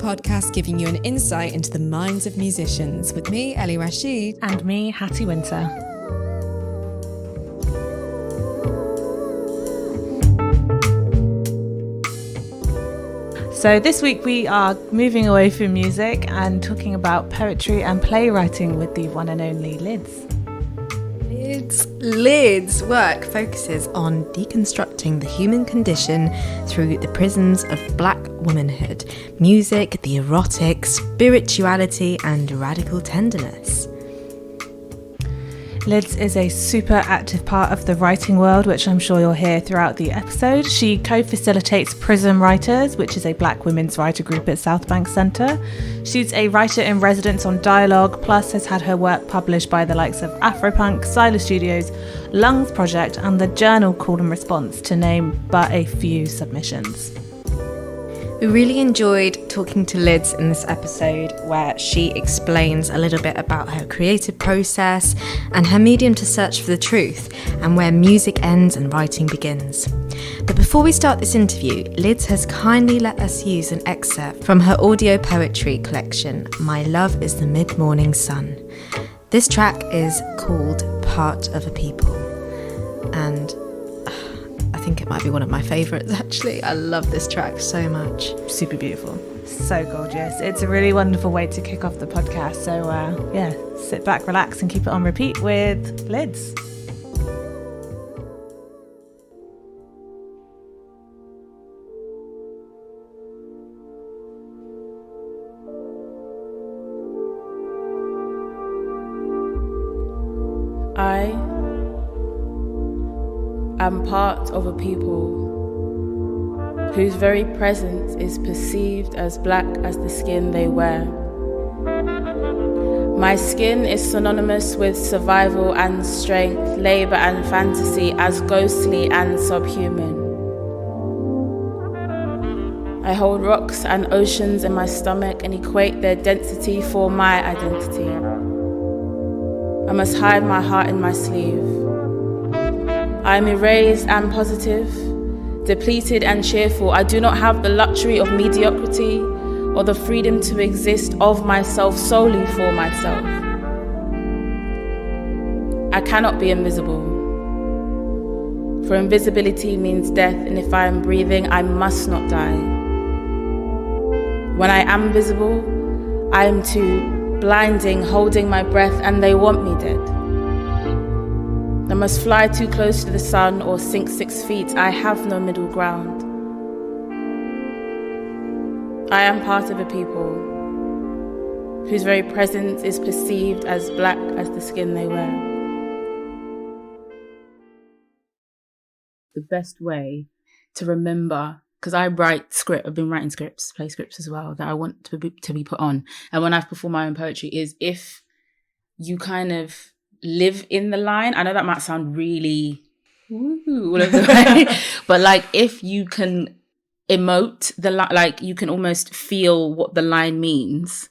podcast giving you an insight into the minds of musicians with me, Ellie Rashid. And me, Hattie Winter. So this week we are moving away from music and talking about poetry and playwriting with the one and only Lyds. Lyds' work focuses on deconstructing the human condition through the prisms of Black womanhood, music, the erotic, spirituality, and radical tenderness. Lyds is a super active part of the writing world, which I'm sure you'll hear throughout the episode. She co-facilitates PRISM WRITERS, which is a Black women's writer group at Southbank Centre. She's a writer in residence on Dialogue, plus has had her work published by the likes of AFROPUNK, Syla&nbsp, Lungs Project, and the journal Call and Response, to name but a few submissions. We really enjoyed talking to Lyds in this episode, where she explains a little bit about her creative process and her medium to search for the truth, and where music ends and writing begins. But before we start this interview, Lyds has kindly let us use an excerpt from her audio poetry collection, My Love is the Mid-Morning Sun. This track is called Part of a People, and I think it might be one of my favourites, actually. I love this track so much. Super beautiful. So gorgeous. It's a really wonderful way to kick off the podcast. So, sit back, relax, and keep it on repeat with Lyds. I'm part of a people whose very presence is perceived as black as the skin they wear. My skin is synonymous with survival and strength, labor and fantasy, as ghostly and subhuman. I hold rocks and oceans in my stomach and equate their density for my identity. I must hide my heart in my sleeve. I am erased and positive, depleted and cheerful. I do not have the luxury of mediocrity or the freedom to exist of myself solely for myself. I cannot be invisible, for invisibility means death, and if I am breathing, I must not die. When I am visible, I am too blinding, holding my breath, and they want me dead. I must fly too close to the sun or sink 6 feet. I have no middle ground. I am part of a people whose very presence is perceived as black as the skin they wear. The best way to remember, because I write script, I've been writing scripts, play scripts as well, that I want to be put on. And when I perform my own poetry, is if you kind of live in the line. I know that might sound really all over the way, but like if you can emote the line, like you can almost feel what the line means,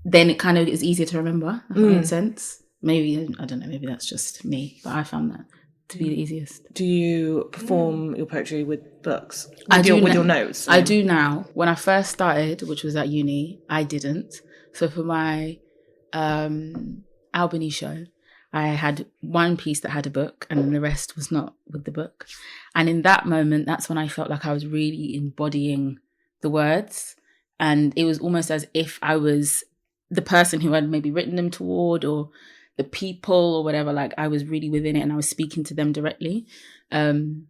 then it kind of is easier to remember. If that makes sense. Maybe, I don't know, maybe that's just me, but I found that to be the easiest. Do you perform your poetry with books? With your notes? I do now. When I first started, which was at uni, I didn't. So for my Albany show, I had one piece that had a book and the rest was not with the book. And in that moment, that's when I felt like I was really embodying the words. And it was almost as if I was the person who had maybe written them toward, or the people or whatever. Like I was really within it and I was speaking to them directly, and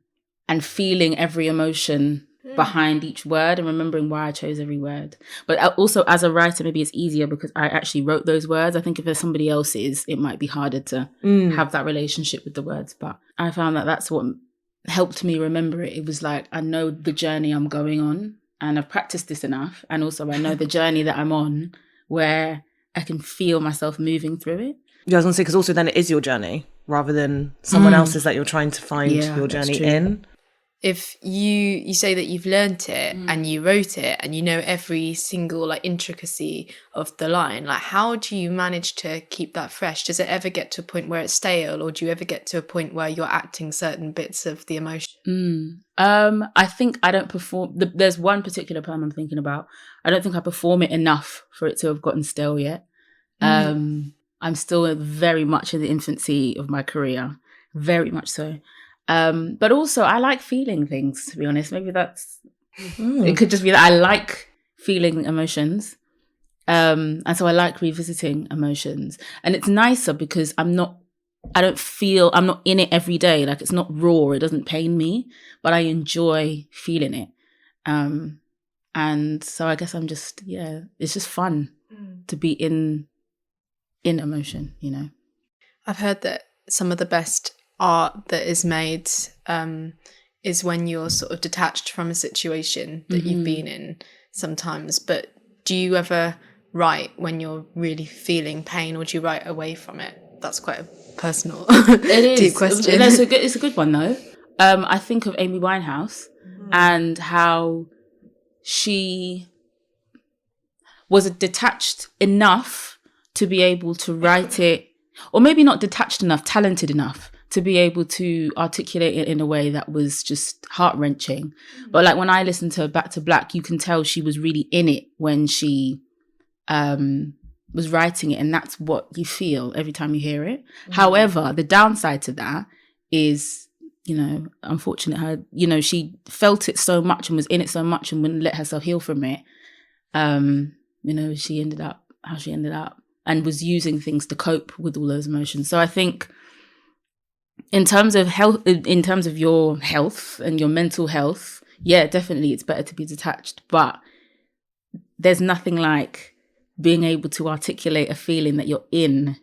feeling every emotion behind each word and remembering why I chose every word. But also as a writer, maybe it's easier because I actually wrote those words. I think if there's somebody else's, it might be harder to have that relationship with the words. But I found that that's what helped me remember it. It was like, I know the journey I'm going on and I've practiced this enough. And also I know the journey that I'm on where I can feel myself moving through it. Yeah, I was going to say, because also then it is your journey rather than someone else's that you're trying to find your journey in. if you say that you've learnt it and you wrote it and you know every single like intricacy of the line, like how do you manage to keep that fresh? Does it ever get to a point where it's stale, or do you ever get to a point where you're acting certain bits of the emotion? I think I don't perform. There's one particular poem I'm thinking about. I don't think I perform it enough for it to have gotten stale yet. I'm still very much in the infancy of my career, very much so. But also I like feeling things, to be honest. Maybe that's, it could just be that I like feeling emotions. And so I like revisiting emotions. And it's nicer because I'm not in it every day. Like, it's not raw, it doesn't pain me, but I enjoy feeling it. And so I guess I'm just, it's just fun to be in emotion, you know. I've heard that some of the best art that is made is when you're sort of detached from a situation that you've been in sometimes. But do you ever write when you're really feeling pain, or do you write away from it? That's quite a personal, deep question. It's a good one though. I think of Amy Winehouse and how she was detached enough to be able to write it, or maybe not detached enough, talented enough to be able to articulate it in a way that was just heart-wrenching. But like when I listen to Back to Black, you can tell she was really in it when she was writing it, and that's what you feel every time you hear it. However, the downside to that is, you know, unfortunate her, you know, she felt it so much and was in it so much and wouldn't let herself heal from it. You know, she ended up how she ended up and was using things to cope with all those emotions. So I think in terms of health, in terms of your health and your mental health, yeah, definitely it's better to be detached. But there's nothing like being able to articulate a feeling that you're in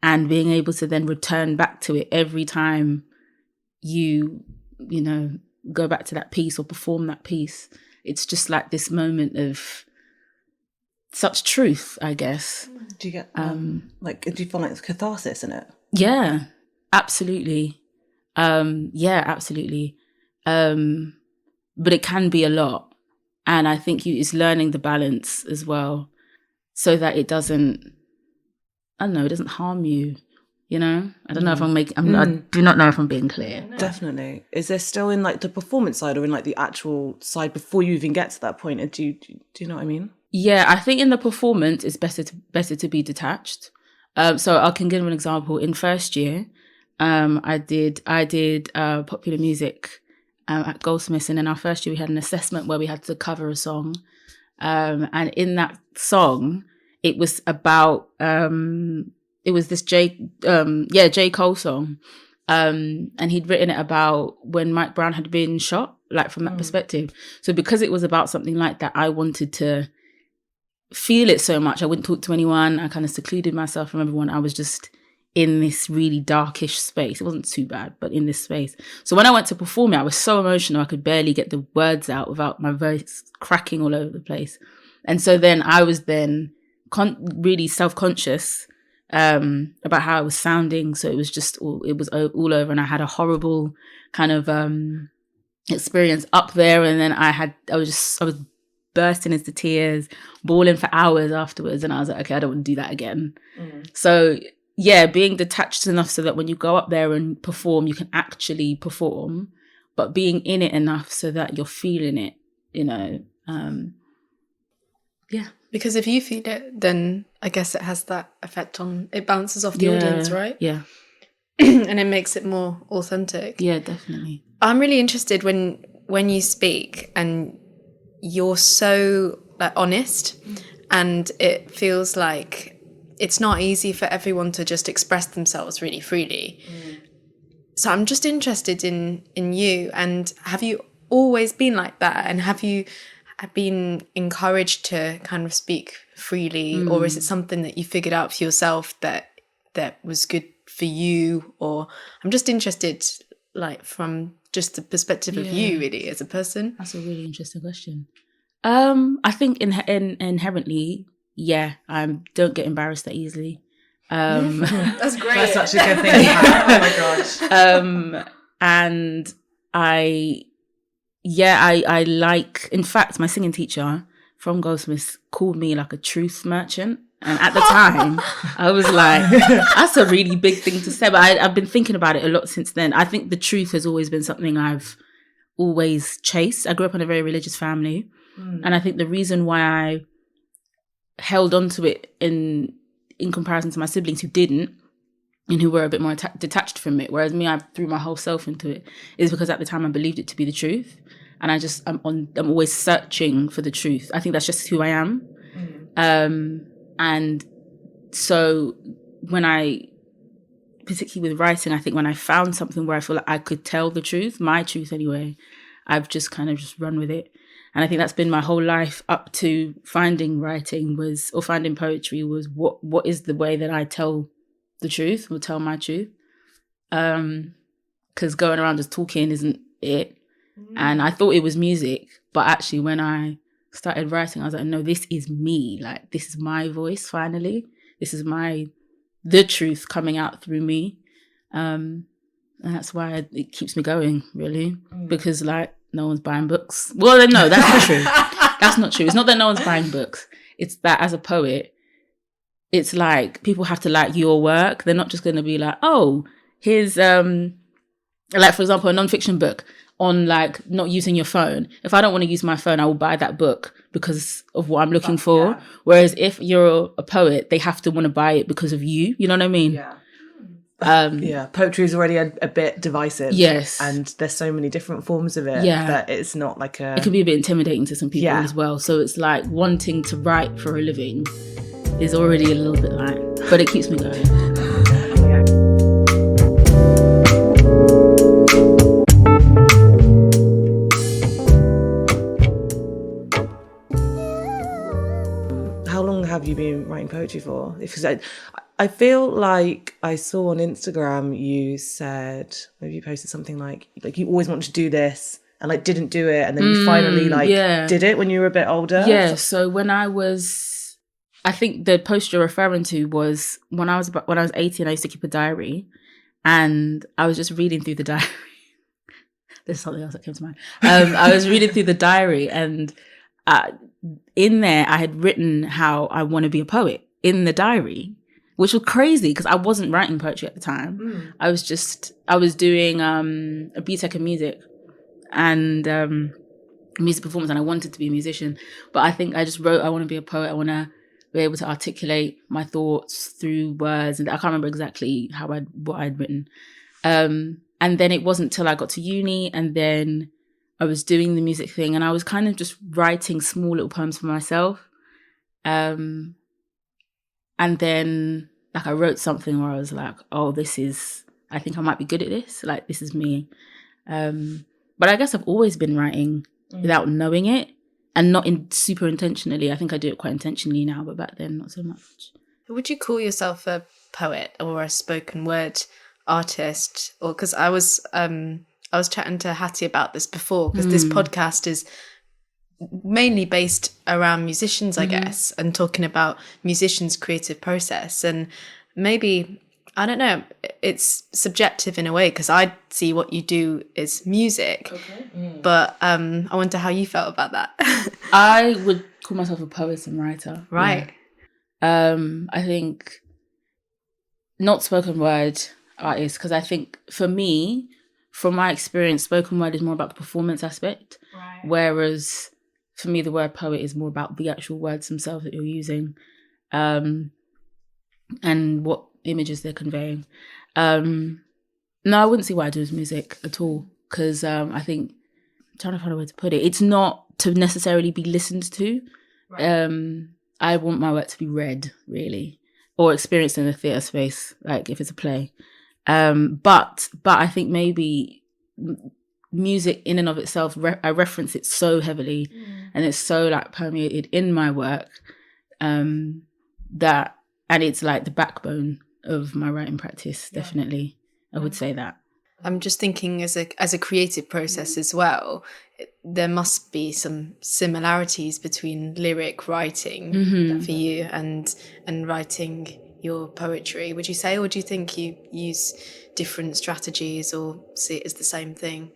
and being able to then return back to it every time you know, go back to that piece or perform that piece. It's just like this moment of such truth, I guess. Do you get like, do you feel like there's catharsis in it? Yeah, absolutely. Absolutely. But it can be a lot. And I think it's learning the balance as well, so that it doesn't, I don't know, it doesn't harm you, you know? I don't know if I do not know if I'm being clear. Definitely. Is there still in like the performance side or in like the actual side before you even get to that point? Do you know what I mean? Yeah, I think in the performance, it's better to be detached. So I can give an example. In first year, I did popular music at Goldsmiths, and in our first year we had an assessment where we had to cover a song, and in that song it was about it was this J. Cole song, and he'd written it about when Mike Brown had been shot, like from that perspective. So because it was about something like that, I wanted to feel it so much. I wouldn't talk to anyone. I kind of secluded myself from everyone. I was just in this really darkish space. It wasn't too bad, but in this space. So when I went to perform it, I was so emotional I could barely get the words out without my voice cracking all over the place. And so then I was really self-conscious about how I was sounding. So it was just all over, and I had a horrible kind of experience up there. And then I was bursting into tears, bawling for hours afterwards. And I was like, okay, I don't want to do that again. So yeah, being detached enough so that when you go up there and perform, you can actually perform, but being in it enough so that you're feeling it, you know. Yeah. Because if you feel it, then I guess it has that effect it bounces off the audience, right? Yeah. And it makes it more authentic. Yeah, definitely. I'm really interested when you speak and you're so honest, and it feels like it's not easy for everyone to just express themselves really freely. So I'm just interested in you, and have you always been like that, and have you been encouraged to kind of speak freely, or is it something that you figured out for yourself that was good for you? Or I'm just interested, like, from just the perspective of you, really, as a person. That's a really interesting question. I think inherently, I don't get embarrassed that easily. That's great. That's such a good thing. Oh my gosh. And I yeah, I like, in fact, my singing teacher from Goldsmiths called me like a truth merchant. And at the time, I was like, that's a really big thing to say. But I've been thinking about it a lot since then. I think the truth has always been something I've always chased. I grew up in a very religious family. And I think the reason why I held on to it in comparison to my siblings who didn't, and who were a bit more detached from it, whereas me, I threw my whole self into it, is because at the time I believed it to be the truth. And I'm always searching for the truth. I think that's just who I am. And so when particularly with writing, I think when I found something where I feel like I could tell the truth, my truth anyway, I've just kind of just run with it. And I think that's been my whole life up to finding writing or finding poetry was what is the way that I tell the truth or tell my truth. Because going around just talking isn't it. And I thought it was music, but actually when I started writing, I was like, no, this is me. Like, this is my voice, finally. This is the truth coming out through me. And that's why it keeps me going, really. Because, like, no one's buying books. Well, no, that's not true. That's not true. It's not that no one's buying books. It's that as a poet, it's like people have to like your work. They're not just going to be like, oh, here's, like, for example, a nonfiction book on like not using your phone. If I don't want to use my phone, I will buy that book because of what I'm looking for. Yeah. Whereas if you're a poet, they have to want to buy it because of you. You know what I mean? Yeah. Yeah, poetry is already a bit divisive. Yes. And there's so many different forms of it that it's not like it can be a bit intimidating to some people as well. So it's like wanting to write for a living is already a little bit like, but it keeps me going. How long have you been writing poetry for? Because I feel like I saw on Instagram you said, maybe you posted something like you always wanted to do this and like didn't do it, and then you finally did it when you were a bit older. Yeah. So when I think the post you're referring to was when I was 18. I used to keep a diary, and I was just reading through the diary. There's something else that came to mind. I was reading through the diary, and in there I had written how I want to be a poet in the diary, which was crazy because I wasn't writing poetry at the time. I was doing a BTEC in music and music performance, and I wanted to be a musician. But I think I just wrote, I want to be a poet. I want to be able to articulate my thoughts through words. And I can't remember exactly what I'd written. And then it wasn't till I got to uni, and then I was doing the music thing, and I was kind of just writing small little poems for myself. And then like I wrote something where I was like, oh, I think I might be good at this. Like, this is me. But I guess I've always been writing without knowing it, and not super intentionally. I think I do it quite intentionally now, but back then not so much. Would you call yourself a poet or a spoken word artist? Or because I was chatting to Hattie about this before, because this podcast is mainly based around musicians, I guess, and talking about musicians' creative process. And maybe, I don't know, it's subjective in a way, because I see what you do is music. But I wonder how you felt about that. I would call myself a poet and writer. Right. Yeah. I think not spoken word artist, because I think for me, from my experience, spoken word is more about the performance aspect. Right. Whereas for me, the word poet is more about the actual words themselves that you're using, and what images they're conveying. No, I wouldn't see what I do with music at all, because I think, I'm trying to find a way to put it, it's not to necessarily be listened to. Right. I want my work to be read, really, or experienced in a theatre space, like if it's a play. But I think maybe music in and of itself, I reference it so heavily, and it's so like permeated in my work, that, and it's like the backbone of my writing practice. Definitely, I would say that. I'm just thinking as a creative process as well, there must be some similarities between lyric writing for you and writing your poetry, would you say? Or do you think you use different strategies or see it as the same thing?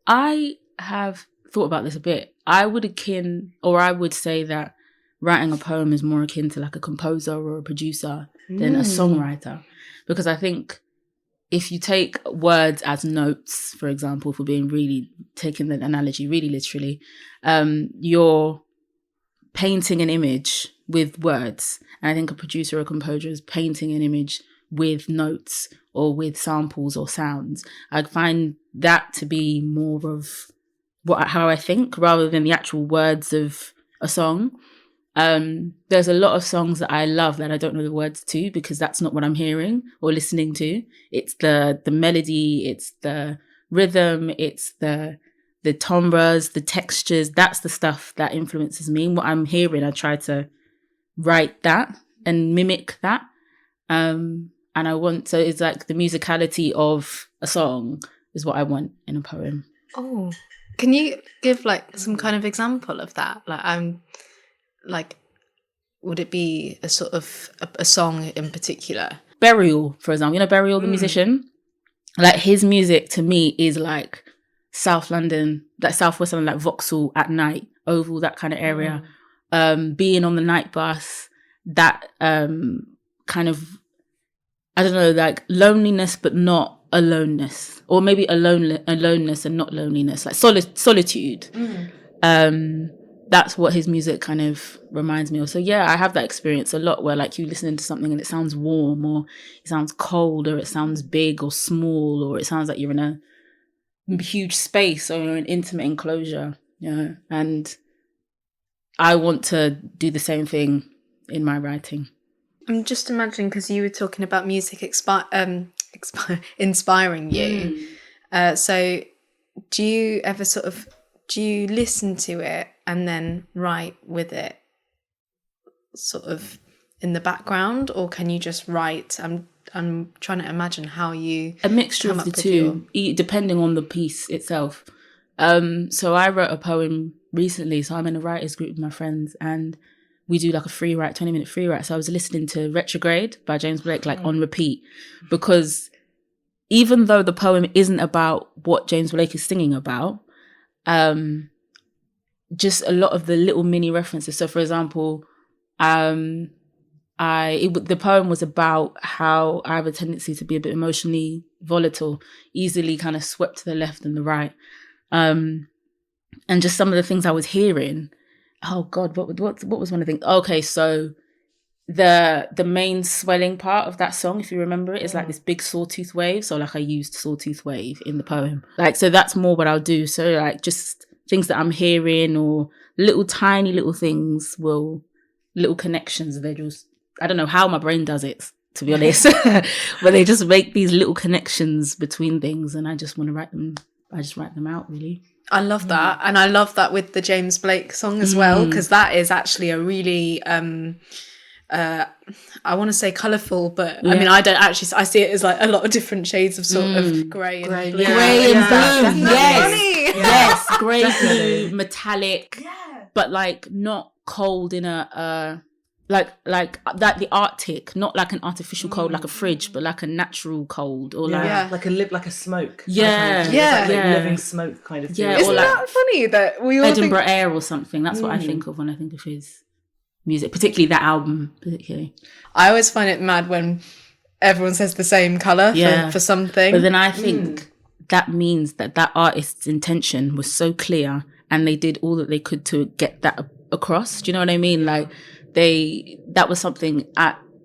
I have thought about this a bit. I would say that writing a poem is more akin to like a composer or a producer than a songwriter. Because I think if you take words as notes, for example, for being really taking the analogy really literally, you're painting an image with words. And I think a producer or a composer is painting an image with notes or with samples or sounds. I find that to be more of how I think rather than the actual words of a song. There's a lot of songs that I love that I don't know the words to because that's not what I'm hearing or listening to. It's the melody, it's the rhythm, it's the timbres, the textures. That's the stuff that influences me. And what I'm hearing, I try to write that and mimic that. So it's like the musicality of a song is what I want in a poem. Oh, can you give like some kind of example of that? Like, would it be a sort of a song in particular? Burial, for example. You know Burial, the musician? Like his music to me is like South London, like Southwest London, like Vauxhall at night, Oval, that kind of area. Being on the night bus, that kind of, I don't know, like loneliness but not aloneness, or maybe aloneness and not loneliness, like solitude. That's what his music kind of reminds me of. So yeah, I have that experience a lot where like you listening to something and it sounds warm or it sounds cold or it sounds big or small or it sounds like you're in a huge space or an intimate enclosure, you know. And I want to do the same thing in my writing. I'm just imagining, because you were talking about music inspiring you. So do you ever do you listen to it and then write with it sort of in the background, or can you just write? I'm trying to imagine how you... A mixture of the two, depending on the piece itself. So I wrote a poem recently, so I'm in a writers group with my friends and we do like a 20-minute free write. So I was listening to Retrograde by James Blake like on repeat, because even though the poem isn't about what James Blake is singing about, just a lot of the little mini references. So for example, the poem was about how I have a tendency to be a bit emotionally volatile, easily kind of swept to the left and the right. And just some of the things I was hearing. Oh God, what was one of the things? Okay, so the main swelling part of that song, if you remember it, is like this big sawtooth wave. So like I used sawtooth wave in the poem. Like, so that's more what I'll do. So like just things that I'm hearing or little tiny little things little connections. They're just, I don't know how my brain does it, to be honest, but they just make these little connections between things and I just want to write them. I just write them out, really. I love that. And I love that with the James Blake song as well, because that is actually a really, I want to say colourful, but I mean, I don't actually, I see it as like a lot of different shades of sort of grey and blue. Grey and blue, yes, grey, Definitely. blue, metallic, but like not cold in a, like the Arctic, not like an artificial cold like a fridge, but like a natural cold, or like a smoke. Yeah, like living smoke kind of thing. Isn't that funny that we all Edinburgh Air or something? That's what I think of when I think of his music, particularly that album. I always find it mad when everyone says the same colour for something. But then I think that means that artist's intention was so clear and they did all that they could to get that across. Do you know what I mean? Like that was something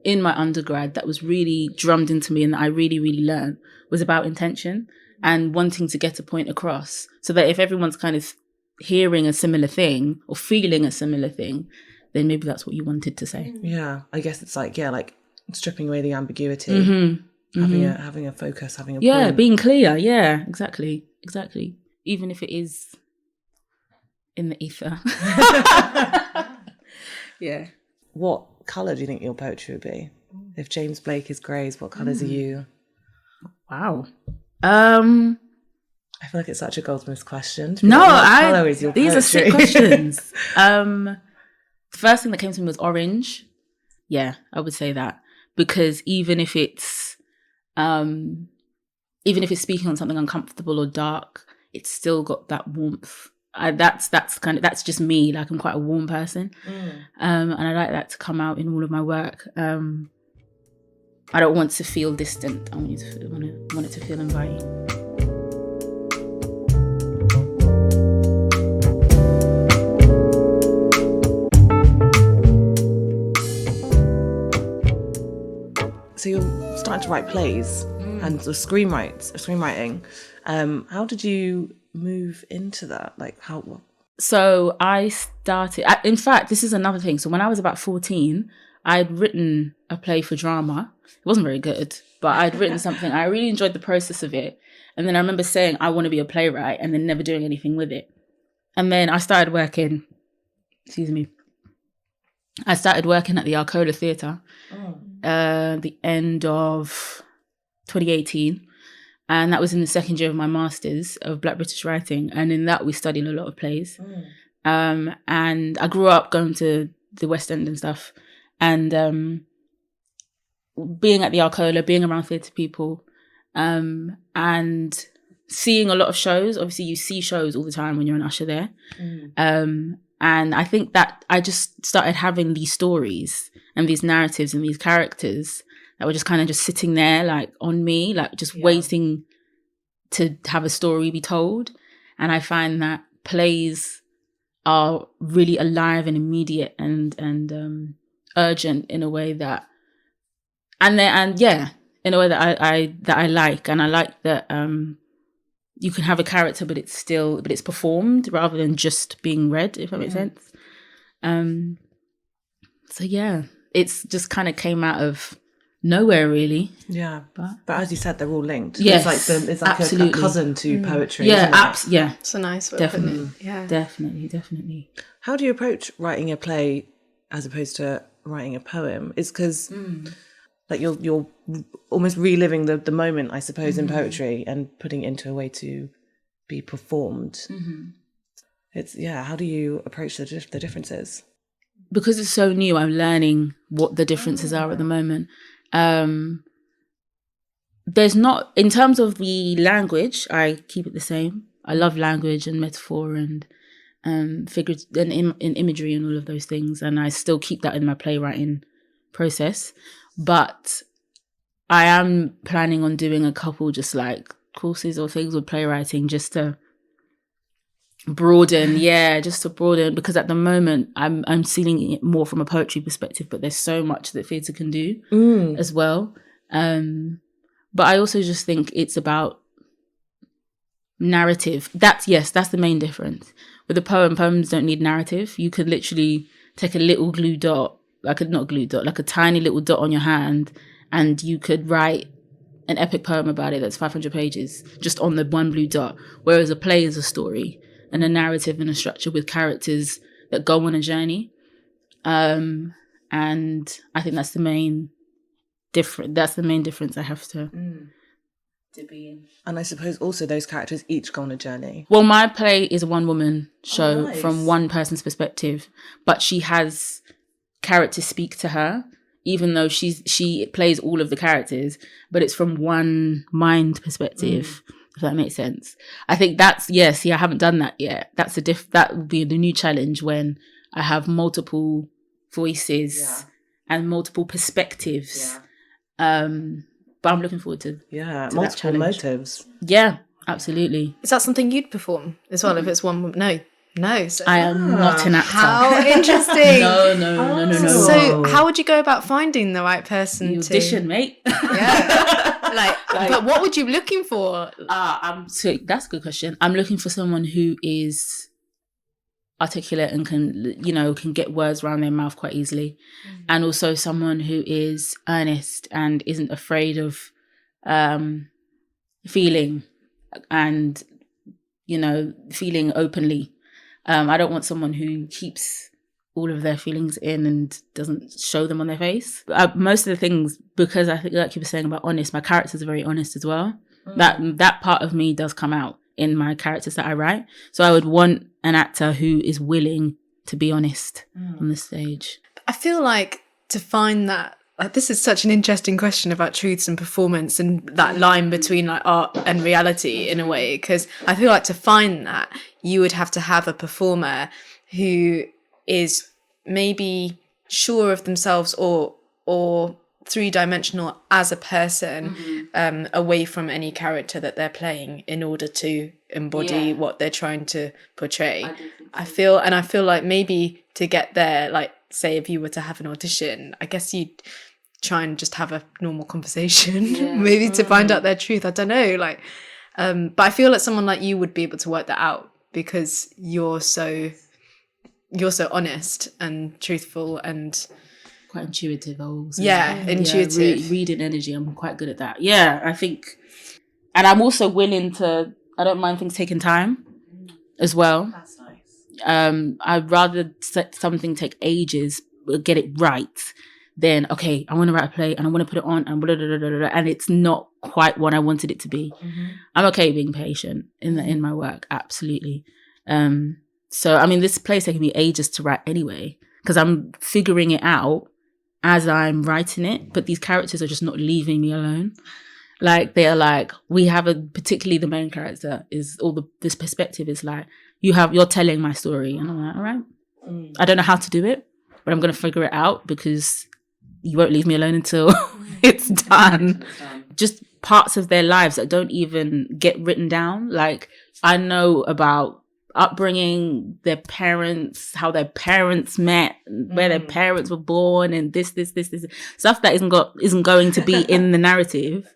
in my undergrad that was really drummed into me and that I really, really learned was about intention and wanting to get a point across, so that if everyone's kind of hearing a similar thing or feeling a similar thing, then maybe that's what you wanted to say. Yeah, I guess it's like, like stripping away the ambiguity, having a focus, having a point. Yeah, being clear. Yeah, exactly. Even if it is in the ether. Yeah. What colour do you think your poetry would be? If James Blake is greys, what colours are you? Wow. I feel like it's such a Goldsmiths question. No, what colour is your these poetry? are sick questions. The first thing that came to me was orange. Yeah, I would say that, because even if it's speaking on something uncomfortable or dark, it's still got that warmth. That's just me. Like, I'm quite a warm person, and I like that to come out in all of my work. I don't want to feel distant. I want it to feel inviting. So you're starting to write plays and sort of screenwriting. How did you move into that? Like, how? So I started. In fact, this is another thing. So when I was about 14, I'd written a play for drama. It wasn't very good, but I'd written something. I really enjoyed the process of it. And then I remember saying, I want to be a playwright, and then never doing anything with it. And then I started working, I started working at the Lacuna Theatre the end of 2018. And that was in the second year of my Masters of Black British Writing. And in that, we studied a lot of plays. And I grew up going to the West End and stuff. And being at the Lacuna, being around theatre people, and seeing a lot of shows. Obviously, you see shows all the time when you're an usher there. And I think that I just started having these stories and these narratives and these characters that were just kind of just sitting there, like, on me, like, just waiting to have a story be told. And I find that plays are really alive and immediate and urgent in a way that, in a way that I like. And I like that you can have a character, but it's performed rather than just being read, if that makes sense. So yeah, it's just kind of came out of nowhere, really. Yeah, but as you said, they're all linked. Yes, it's like a cousin to poetry. Yeah, yeah. It's a nice way. Definitely. Yeah, definitely. How do you approach writing a play as opposed to writing a poem? It's because like you're almost reliving the moment, I suppose, in poetry and putting it into a way to be performed. It's how do you approach the differences? Because it's so new, I'm learning what the differences are at the moment. There's not, in terms of the language, I keep it the same. I love language and metaphor and figures and in imagery and all of those things, and I still keep that in my playwriting process. But I am planning on doing a couple just like courses or things with playwriting just to broaden, because at the moment I'm seeing it more from a poetry perspective, but there's so much that theatre can do as well. But I also just think it's about narrative. That's the main difference. With a poems don't need narrative. You could literally take a little glue dot, like a tiny little dot on your hand, and you could write an epic poem about it that's 500 pages just on the one blue dot. Whereas a play is a story and a narrative and a structure with characters that go on a journey. And I think that's the main difference I have to be in. And I suppose also those characters each go on a journey. Well, my play is a one-woman show from one person's perspective, but she has characters speak to her, even though she plays all of the characters, but it's from one mind perspective, if that makes sense. I think that's, I haven't done that yet. That would be the new challenge when I have multiple voices and multiple perspectives. But I'm looking forward to multiple motives. Yeah, absolutely. Is that something you'd perform as well if it's one? No. So, I am not an actor. How interesting. No. So how would you go about finding the right person? Audition, mate. Yeah. But what would you be looking for? That's a good question. I'm looking for someone who is articulate and can get words around their mouth quite easily, and also someone who is earnest and isn't afraid of feeling and feeling openly. I don't want someone who keeps all of their feelings in and doesn't show them on their face. Most of the things, because I think, like you were saying about honest, my characters are very honest as well. That part of me does come out in my characters that I write. So I would want an actor who is willing to be honest on the stage. I feel like to find that this is such an interesting question about truths and performance and that line between like art and reality in a way, because I feel like to find that you would have to have a performer who is maybe sure of themselves or three-dimensional as a person, away from any character that they're playing in order to embody what they're trying to portray. I feel like maybe to get there, like say if you were to have an audition, I guess you'd try and just have a normal conversation maybe to find out their truth. I don't know, like but I feel like someone like you would be able to work that out because you're so honest and truthful and quite intuitive also. Intuitive. Reading energy, I'm quite good at that. I think, and I'm also willing to, I don't mind things taking time as well. That's nice. I'd rather something take ages, get it right, than okay, I want to write a play and I want to put it on and blah, blah, blah, blah, blah, and it's not quite what I wanted it to be. I'm okay being patient in my work, absolutely. So I mean, this play's taking me ages to write anyway because I'm figuring it out as I'm writing it, but these characters are just not leaving me alone. Like they are like, we have particularly the main character is this perspective is like, you're telling my story. And I'm like, all right, I don't know how to do it, but I'm going to figure it out because you won't leave me alone until it's done. Just parts of their lives that don't even get written down. Like I know about upbringing, their parents, how their parents met, where their parents were born, and this stuff that isn't going to be in the narrative.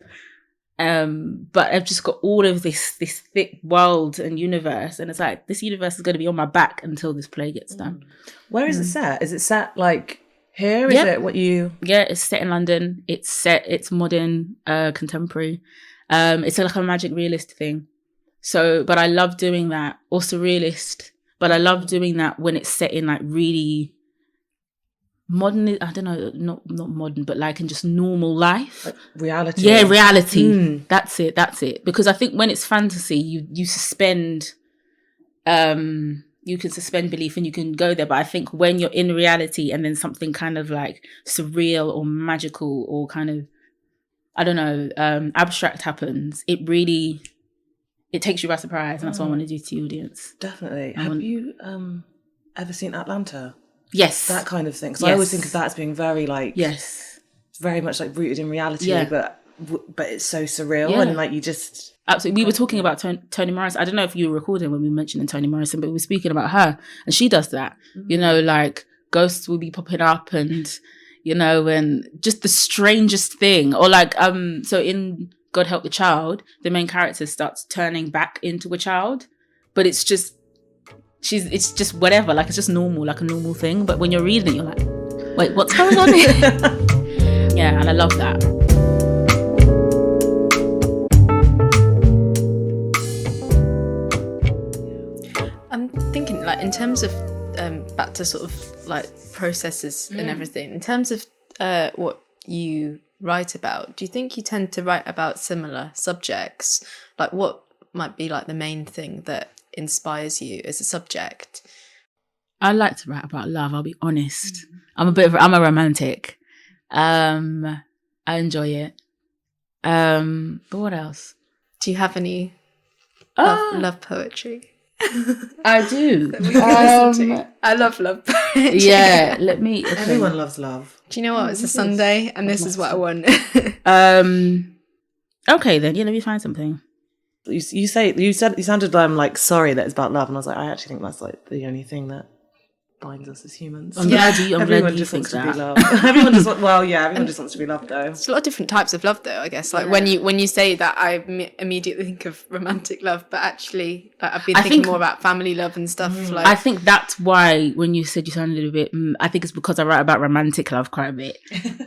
But I've just got all of this thick world and universe, and it's like this universe is going to be on my back until this play gets done. Where is it set? Is it set like here? Is it what you? Yeah, it's set in London. It's modern, contemporary. It's like a magic realist thing. So, but I love doing that. Also realist, but I love doing that when it's set in like really modern. I don't know, not modern, but like in just normal life, like reality. Yeah, reality. That's it. Because I think when it's fantasy, you suspend, you can suspend belief and you can go there. But I think when you're in reality and then something kind of like surreal or magical or kind of, I don't know, abstract happens, it takes you by surprise, and that's what I want to do to the audience. Definitely. Have you ever seen Atlanta? Yes. That kind of thing. Because I always think of that as being very like... Yes. Very much like rooted in reality, but it's so surreal and like you just... Absolutely. We were talking about Toni Morrison. I don't know if you were recording when we mentioned Toni Morrison, but we were speaking about her, and she does that. You know, like ghosts will be popping up and, you know, and just the strangest thing. Or like, so in... God Help the Child, the main character starts turning back into a child, but it's just whatever, like it's just normal, like a normal thing. But when you're reading it, you're like, wait, what's going on here? Yeah, and I love that. I'm thinking like in terms of back to sort of like processes and everything, in terms of what you write about, do you think you tend to write about similar subjects? Like what might be like the main thing that inspires you as a subject? I like to write about love, I'll be honest. I'm a romantic. I enjoy it. But what else? Do you have any love poetry? I do. I love poetry. Yeah, let me. Okay. Everyone loves love. Do you know what? It's a Sunday, and this is what I want. Okay, then. Yeah, let me find something. You sounded like sorry that it's about love, and I was like, I actually think that's like the only thing that binds us as humans. I'm glad you just think wants that. to be loved. Everyone just wants to be loved, though. There's a lot of different types of love, though. I guess like when you say that, I immediately think of romantic love, but actually, like, I've been thinking more about family love and stuff. Like I think that's why when you said you sound a little bit, I think it's because I write about romantic love quite a bit,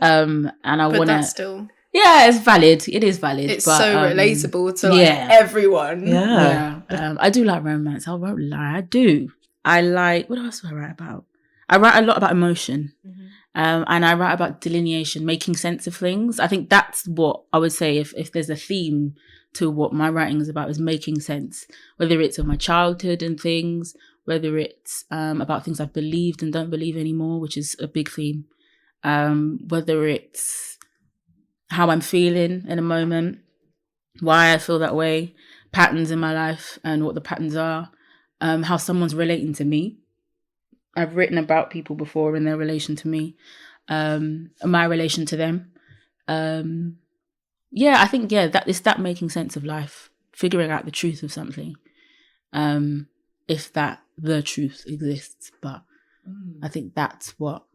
and I want to. That's still. Yeah, it's valid. It is valid. It's but, so relatable to everyone. Yeah. I do like romance. I won't lie. I do. I like, what else do I write about? I write a lot about emotion. And I write about delineation, making sense of things. I think that's what I would say if there's a theme to what my writing is about, is making sense. Whether it's of my childhood and things, whether it's about things I've believed and don't believe anymore, which is a big theme. whether it's how I'm feeling in a moment, why I feel that way, patterns in my life and what the patterns are, how someone's relating to me. I've written about people before in their relation to me, my relation to them. I think, that it's that making sense of life, figuring out the truth of something, if the truth exists. But I think that's what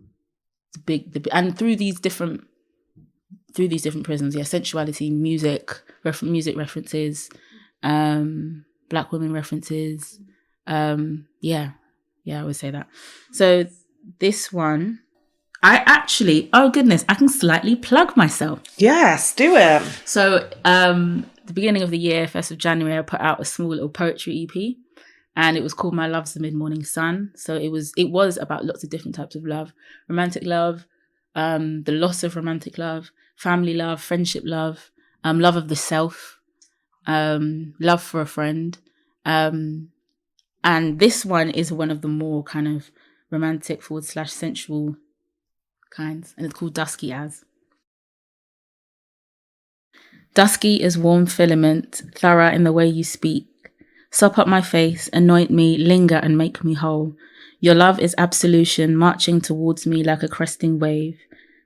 and through these different prisms, sensuality, music references, Black women references, I would say that. So this one, I can slightly plug myself. Yes, do it. So the beginning of the year, 1st of January, I put out a small little poetry EP, and it was called My Love's the Mid-Morning Sun. So it was about lots of different types of love: romantic love, the loss of romantic love, family love, friendship love, love of the self, love for a friend. And this one is one of the more kind of romantic / sensual kinds, and it's called Dusky As. Dusky as warm filament, thorough in the way you speak. Sop up my face, anoint me, linger and make me whole. Your love is absolution, marching towards me like a cresting wave.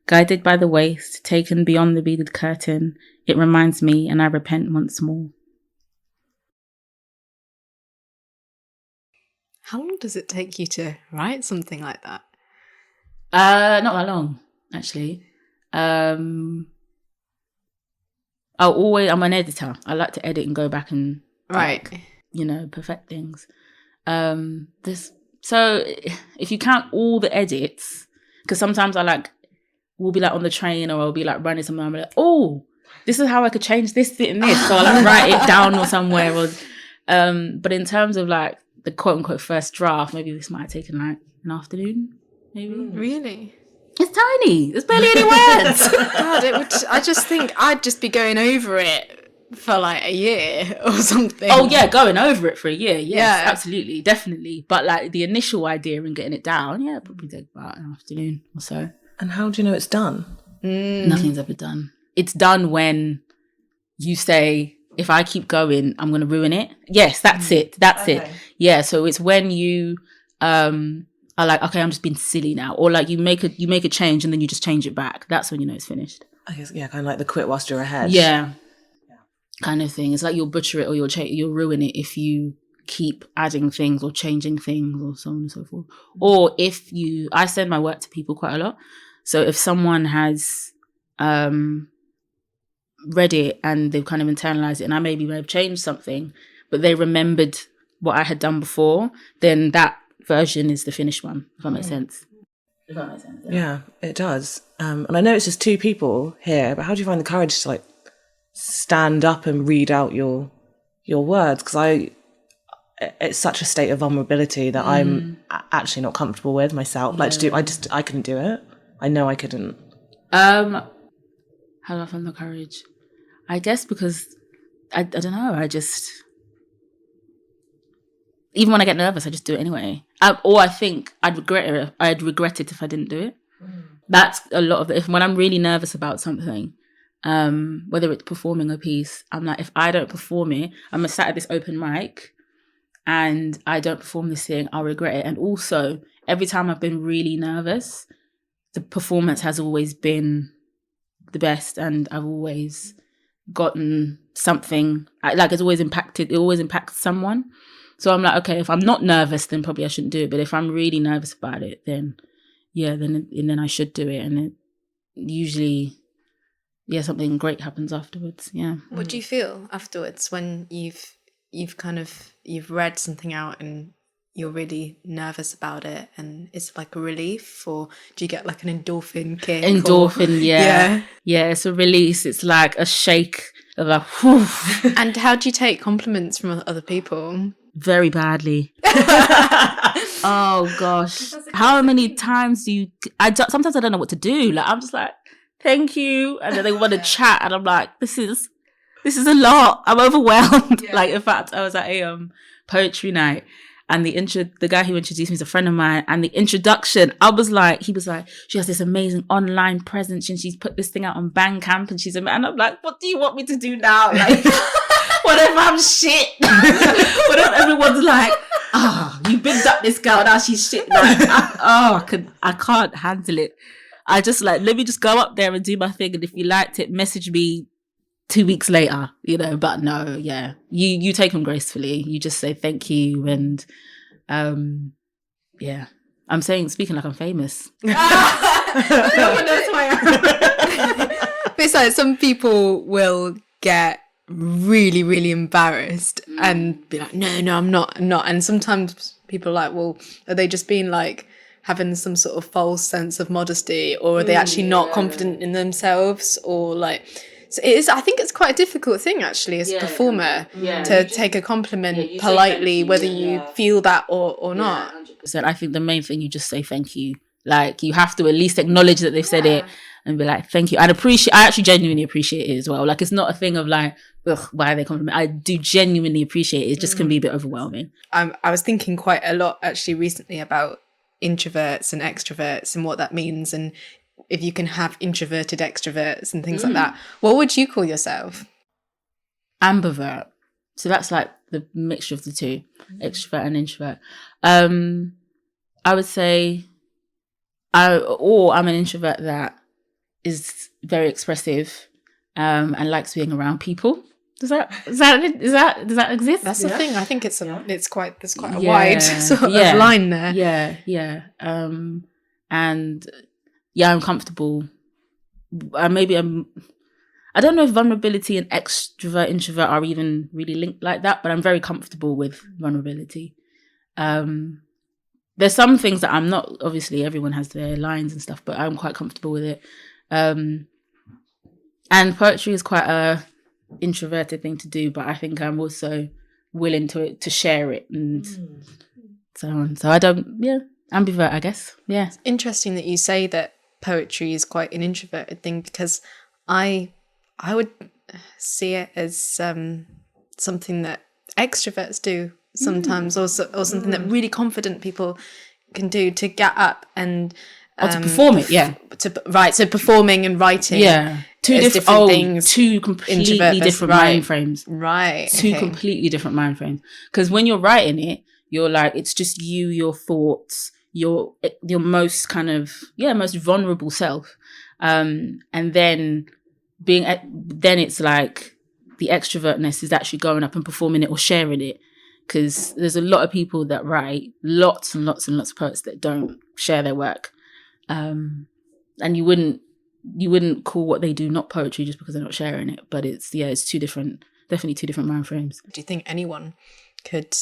Guided by the waist, taken beyond the beaded curtain, it reminds me and I repent once more. How long does it take you to write something like that? Not that long, actually. I'm an editor. I like to edit and go back and perfect things. So if you count all the edits, because sometimes we'll be on the train, or I'll be running somewhere, I'm like, oh, this is how I could change this, and this. So I'll write it down or somewhere. But in terms of the quote unquote first draft, maybe this might have taken an afternoon, maybe. Really? It's tiny. There's barely any words. God, I just think I'd just be going over it for a year or something. Oh yeah, going over it for a year. Yes, absolutely, definitely. But the initial idea and getting it down, probably take about an afternoon or so. And how do you know it's done? Nothing's ever done. It's done when you say, if I keep going, I'm going to ruin it. Yes, that's it. That's it. Yeah. So it's when you are like, okay, I'm just being silly now, or you make a change and then you just change it back. That's when you know it's finished. I guess, kind of like the quit whilst you're ahead. Yeah. Kind of thing. It's like you'll butcher it or you'll ruin it if you keep adding things or changing things or so on and so forth. Or I send my work to people quite a lot. So if someone has read it and they've kind of internalized it, and I maybe may have changed something, but they remembered what I had done before, then that version is the finished one, if that makes sense. Yeah, it does. And I know it's just two people here, but how do you find the courage to stand up and read out your words? Because it's such a state of vulnerability that I'm actually not comfortable with myself. I couldn't do it. I know I couldn't. How do I find the courage? I guess because I don't know. Even when I get nervous, I just do it anyway. Or I think I'd regret it if I didn't do it. That's a lot of it. When I'm really nervous about something, whether it's performing a piece, I'm like, if I don't perform it, I'm sat at this open mic and I don't perform this thing, I'll regret it. And also, every time I've been really nervous, the performance has always been the best, and I've always gotten something. It always impacts someone. So I'm like, okay, if I'm not nervous, then probably I shouldn't do it. But if I'm really nervous about it, then I should do it. And it usually, something great happens afterwards. Yeah. What do you feel afterwards when you've read something out and you're really nervous about it, and it's a relief, or do you get an endorphin kick? Yeah, it's a release. It's like a shake of a whew. And how do you take compliments from other people? Very badly. Oh gosh, how many times do you? Sometimes I don't know what to do. I'm just like, thank you, and then they want to chat, and I'm like, this is a lot. I'm overwhelmed. In fact, I was at a poetry night, And the guy who introduced me is a friend of mine. And the introduction, he was like, she has this amazing online presence and she's put this thing out on Bandcamp and and I'm like, what do you want me to do now? Like, what if I'm shit? What if everyone's like, you bigged up this girl, now she's shit. Like, I can't handle it. I just like, let me just go up there and do my thing. And if you liked it, message me 2 weeks later, but no, yeah. You take them gracefully. You just say thank you. And yeah. I'm speaking like I'm famous. No one knows who I am. Besides, some people will get really, really embarrassed and be like, no, I'm not. And sometimes people are like, well, are they just being like having some sort of false sense of modesty, or are they actually not confident in themselves, or like... So it is. I think it's quite a difficult thing, actually, as a performer, to take a compliment politely, whether you feel that or not. 100%. I think the main thing, you just say thank you. Like, you have to at least acknowledge that they've said it and be like, thank you. I actually genuinely appreciate it as well. Like, it's not a thing of like, ugh, why are they complimenting? I do genuinely appreciate it. It just can be a bit overwhelming. I was thinking quite a lot, actually, recently about introverts and extroverts and what that means, and if you can have introverted extroverts and things like that. What would you call yourself? Ambivert. So that's like the mixture of the two, extrovert and introvert. I would say I'm an introvert that is very expressive and likes being around people. Does that exist? That's the thing. I think there's quite a wide sort of line there. Yeah. And yeah, I'm comfortable. I don't know if vulnerability and extrovert, introvert are even really linked like that, but I'm very comfortable with vulnerability. There's some things that I'm not, obviously everyone has their lines and stuff, but I'm quite comfortable with it. And poetry is quite a introverted thing to do, but I think I'm also willing to share it and so on. So ambivert, I guess. Yeah. It's interesting that you say that poetry is quite an introverted thing, because I would see it as something that extroverts do sometimes, or something that really confident people can do, to get up and to perform it. So performing and writing, two different things, two completely different mind frames, right? Completely different mind frames. Because when you're writing it, you're like, it's just you, your thoughts, your most kind of most vulnerable self, and then then it's like the extrovertness is actually going up and performing it or sharing it, because there's a lot of people that write, lots and lots and lots of poets that don't share their work, and you wouldn't call what they do not poetry just because they're not sharing it, but it's definitely two different mind frames. Do you think anyone could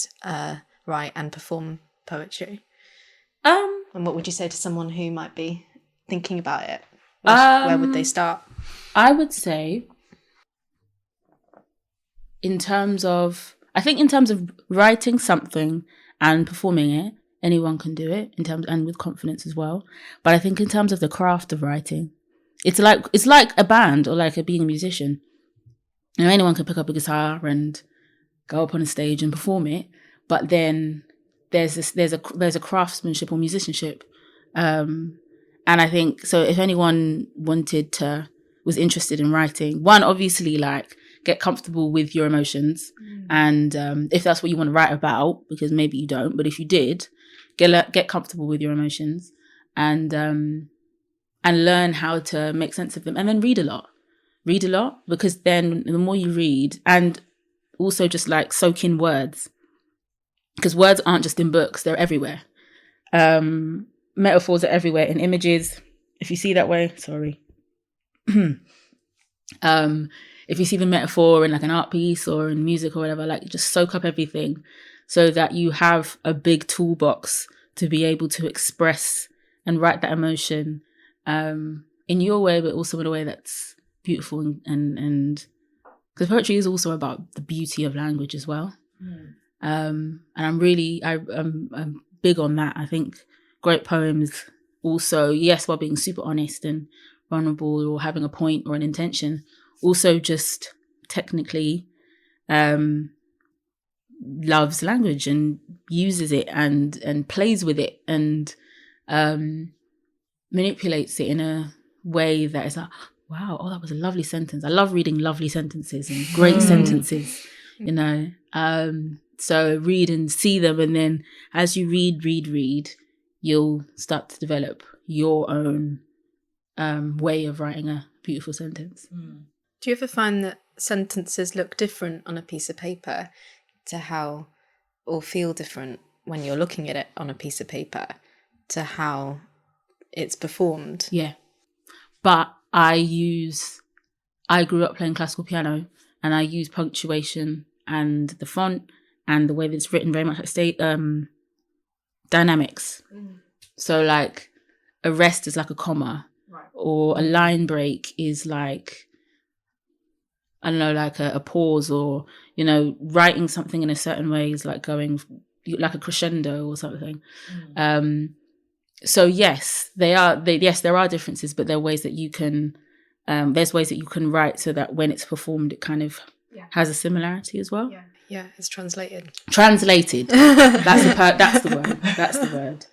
write and perform poetry? And what would you say to someone who might be thinking about it? Where would they start? I would say, in terms of writing something and performing it, anyone can do it, and with confidence as well. But I think in terms of the craft of writing, it's like a band, or like being a musician. Anyone can pick up a guitar and go up on a stage and perform it, but then there's a craftsmanship or musicianship, and I think so. If anyone was interested in writing, one, obviously, like, get comfortable with your emotions, and if that's what you want to write about, because maybe you don't, but if you did, get comfortable with your emotions, and learn how to make sense of them, and then read a lot, because then the more you read, and also just like soak in words, because words aren't just in books, they're everywhere. Metaphors are everywhere in images. If you see that way, sorry. If you see the metaphor in like an art piece or in music or whatever, like, just soak up everything so that you have a big toolbox to be able to express and write that emotion in your way, but also in a way that's beautiful, and because poetry is also about the beauty of language as well. And I'm big on that. I think great poems also, yes, while being super honest and vulnerable or having a point or an intention, also just technically loves language and uses it and plays with it and manipulates it in a way that is like, wow, oh, that was a lovely sentence. I love reading lovely sentences and great sentences, you know. So read and see them, and then as you read, you'll start to develop your own way of writing a beautiful sentence. Do you ever find that sentences look different on a piece of paper to how, or feel different when you're looking at it on a piece of paper to how it's performed? Yeah. But I grew up playing classical piano, and I use punctuation and the font and the way that it's written very much like dynamics. So like a rest is like a comma, right, or a line break is like, I don't know, like a pause, or, you know, writing something in a certain way is like going like a crescendo or something. So yes, there are differences, but there are ways that you can, there's ways that you can write so that when it's performed, it kind of has a similarity as well. Yeah, it's translated. That's the word.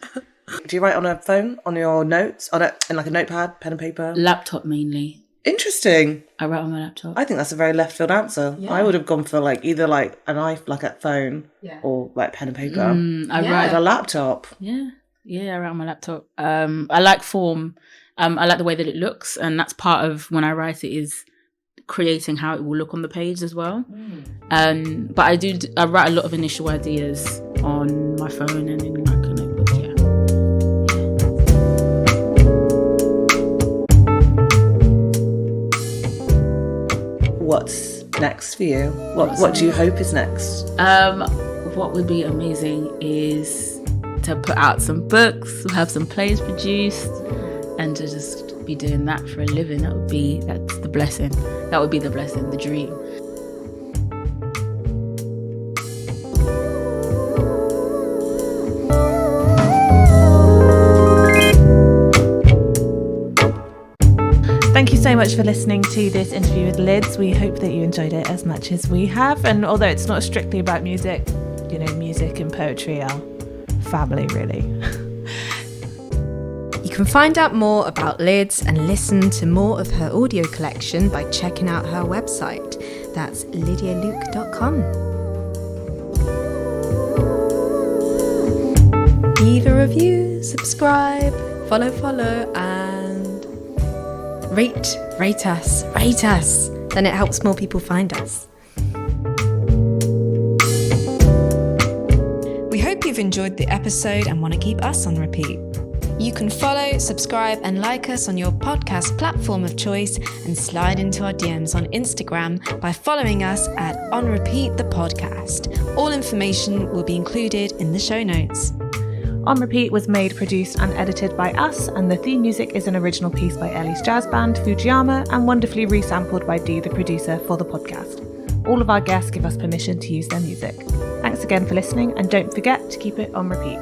Do you write on a phone, on your notes, in like a notepad, pen and paper? Laptop mainly. Interesting. I write on my laptop. I think that's a very left field answer. Yeah. I would have gone for like either like an like a phone or like pen and paper. I write on a laptop. Yeah, I write on my laptop. I like form. I like the way that it looks, and that's part of when I write it is creating how it will look on the page as well. But I write a lot of initial ideas on my phone and in like a notebook. What's next for you? What do you hope is next? What would be amazing is to put out some books, have some plays produced, and to just be doing that for a living. That's the blessing. That would be the blessing, the dream. Thank you so much for listening to this interview with Lyds. We hope that you enjoyed it as much as we have. And although it's not strictly about music, you know, music and poetry are family, really. You can find out more about Lyds and listen to more of her audio collection by checking out her website. That's lydialuke.com. Leave a review, subscribe, follow, and rate us. Then it helps more people find us. We hope you've enjoyed the episode and want to keep us on repeat. You can follow, subscribe, and like us on your podcast platform of choice, and slide into our DMs on Instagram by following us at On Repeat the Podcast. All information will be included in the show notes. On Repeat was made, produced, and edited by us, and the theme music is an original piece by Ellie's jazz band, Fujiyama, and wonderfully resampled by Dee, the producer for the podcast. All of our guests give us permission to use their music. Thanks again for listening, and don't forget to keep it on repeat.